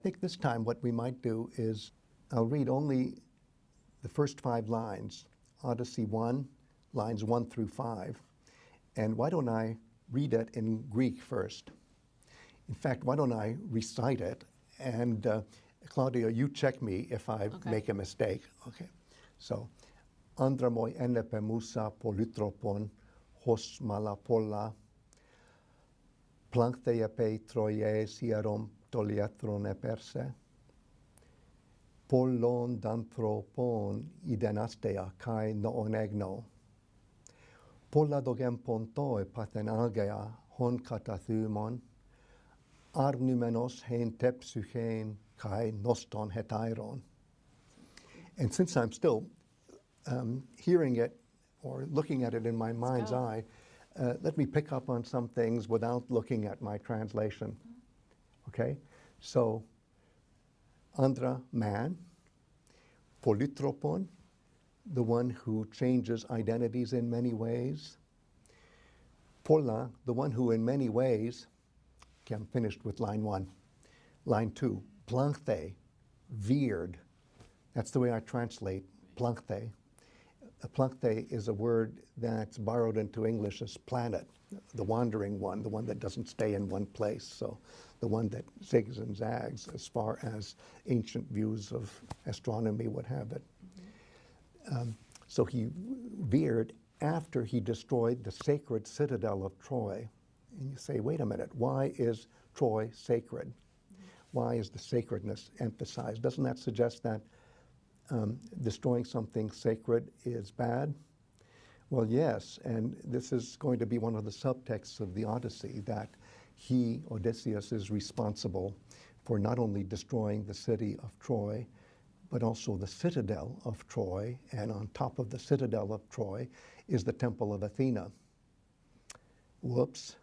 I think this time what we might do is I'll read only the first 5 lines, Odyssey 1, lines 1 through 5. And why don't I read it in Greek first? In fact, why don't I recite it? And Claudia, you check me if I make a mistake. Okay. So, andra moi ennepe musa polu-tropon, hos malapolla, plankhthē pei troie sierom toliathron eperse, pollon danthropon idenastea kai noon egno, polla dogem pontoi pathen algea hon kata thūmon, arnumenos hein te psūkhē kai noston hetairon. And since I'm still hearing it or looking at it in my mind's eye, let me pick up on some things without looking at my translation. Okay? So, andra, man, polu-tropon, the one who changes identities in many ways, polla, the one who in many ways, okay, I'm finished with line 1. Line 2, plankhthē, veered. That's the way I translate plankhthē. Plankhthē is a word that's borrowed into English as planet, the wandering one, the one that doesn't stay in one place. So the one that zigs and zags as far as ancient views of astronomy would have it. So he veered after he destroyed the sacred citadel of Troy. And you say, wait a minute, why is Troy sacred? Why is the sacredness emphasized? Doesn't that suggest that destroying something sacred is bad? Well, yes, and this is going to be one of the subtexts of the Odyssey, that he, Odysseus, is responsible for not only destroying the city of Troy, but also the citadel of Troy, and on top of the citadel of Troy is the Temple of Athena. Whoops.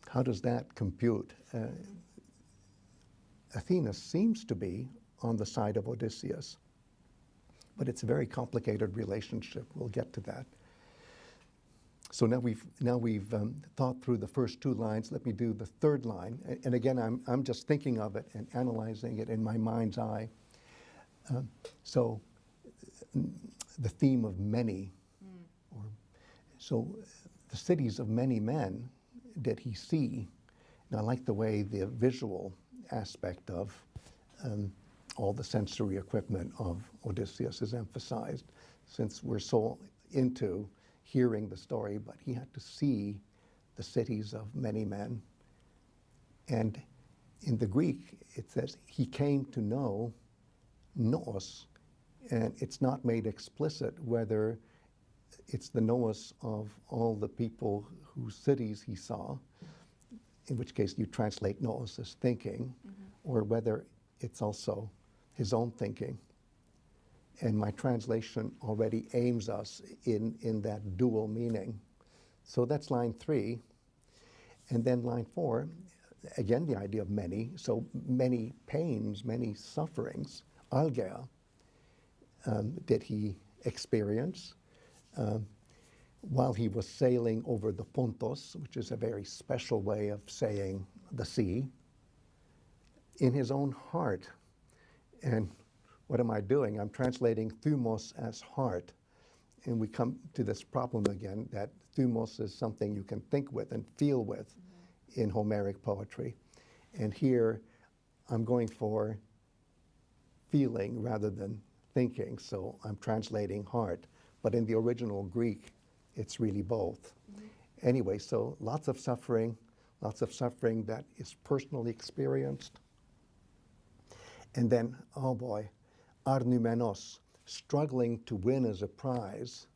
How does that compute? Athena seems to be on the side of Odysseus, but it's a very complicated relationship. We'll get to that. So now we've thought through the first 2 lines. Let me do the 3rd line. And again, I'm just thinking of it and analyzing it in my mind's eye. So the theme of many, so the cities of many men did he see. And I like the way the visual aspect of all the sensory equipment of Odysseus is emphasized, since we're so into hearing the story, but he had to see the cities of many men. And in the Greek, it says he came to know noos, and it's not made explicit whether it's the noos of all the people whose cities he saw, in which case you translate noos as thinking, or whether it's also his own thinking. And my translation already aims us in that dual meaning. So that's line 3. And then line 4, again, the idea of many. So many pains, many sufferings, algea, did he experience while he was sailing over the pontos, which is a very special way of saying the sea, in his own heart. And what am I doing? I'm translating thūmos as heart. And we come to this problem again, that thūmos is something you can think with and feel with in Homeric poetry. And here I'm going for feeling rather than thinking, so I'm translating heart. But in the original Greek, it's really both. Anyway, so lots of suffering that is personally experienced. And then, oh boy, arnumenos, struggling to win as a prize.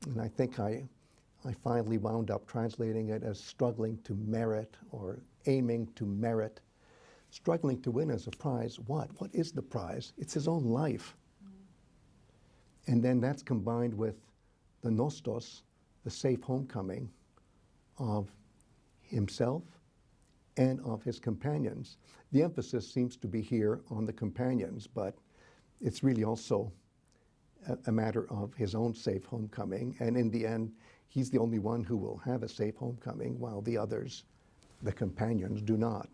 And I think I finally wound up translating it as struggling to merit or aiming to merit. Struggling to win as a prize, what? What is the prize? It's his own life. And then that's combined with the nostos, the safe homecoming of himself and of his companions. The emphasis seems to be here on the companions, but it's really also a matter of his own safe homecoming. And in the end, he's the only one who will have a safe homecoming, while the others, the companions, do not.